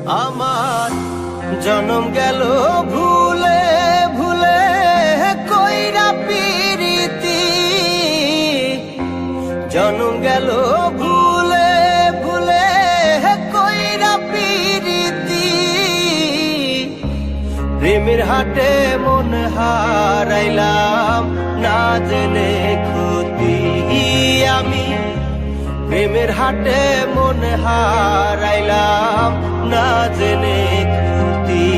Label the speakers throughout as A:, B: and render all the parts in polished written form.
A: আমার জনম গেল ভুলে ভুলে কইরা পিরিতি, জনম গেল ভুলে ভুলে কইরা পিরিতি। প্রেমের হাটে মন হারাইলাম না জেনে ক্ষতি আমি, প্রেমের হাটে মন হারাইলাম না জেনে ক্ষতি।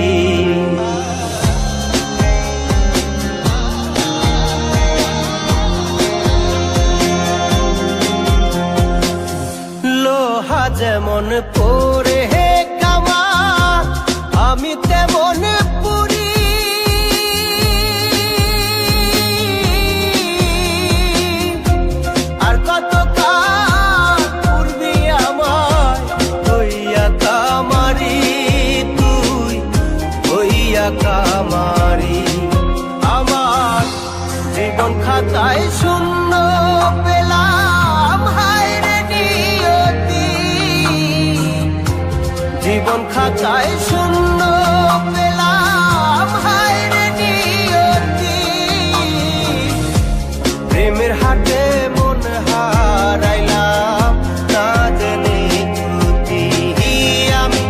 A: লোহা যেমন পরে হে কামার, আমি তেমন পুরি। আর কত কাল পূর্বি আমার হইয়া কামারি, তুই হইয়া কামারি। আমার জীবন খাতায় শূন্য পেলাম হায় রে নিয়তি, জীবন খাতায় শূন্য পেলাম হায় রে নিয়তি। প্রেমের হাটে মন হারাইলাম না জেনে ক্ষতি আমি,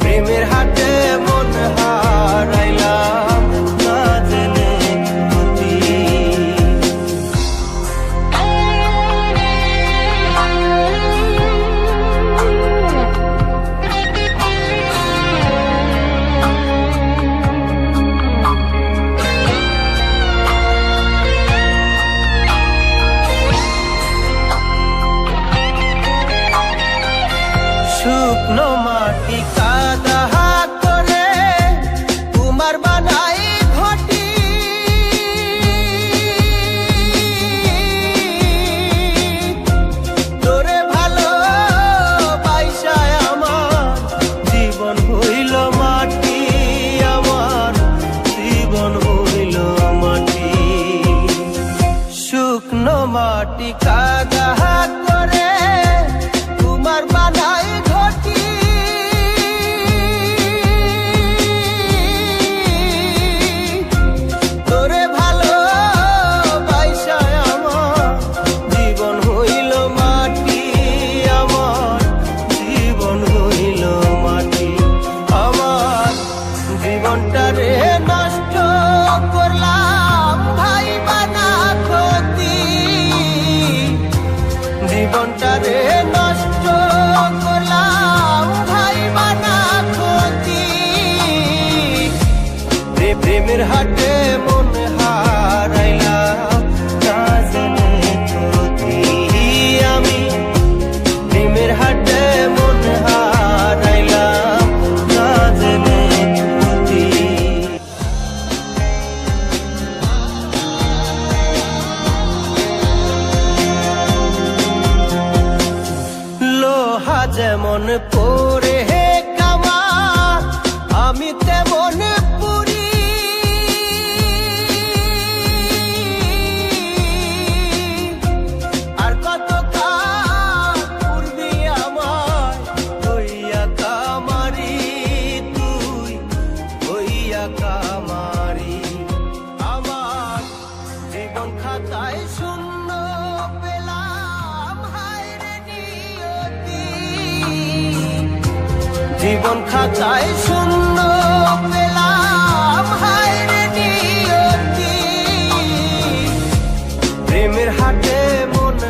A: প্রেমের হাটে মন হারাইলাম না জেনে ক্ষতি। শুকনো মাটি কাদা করে তোমার বানাই ঘটি, তোরে ভালো বাইসায় আমার জীবন হইল মাটি, আমার জীবন হইল মাটি। শুকনো মাটি কাদা করে তোমার বানাই ঘটি, তোরে ভালো বাইসায় আমার জীবন হইল মাটি, আমার জীবন হইল মাটি। আমার জীবনটারে নষ্ট করলাম ভাই বানা ক্ষতি, জীবনটারে নষ্ট করলাম ভাই বানা ক্ষতি। প্রেমের হাটে মন হারাইলাম না জেনে ক্ষতি আমি, প্রেমের হাটে মন হারাইলাম না জেনে ক্ষতি। লোহা যেমন পরে হে কামার, আমি তেমন পুরি। আর কত কাল পূর্বি আমার হইয়া কামারি, তুই হইয়া কামারি। আমার জীবন খাতায় শূন্য পেলাম হায় রে নিয়তি, জীবন খাতায় শূন্য পেলাম হায় রে নিয়তি। প্রেমের হাটে মন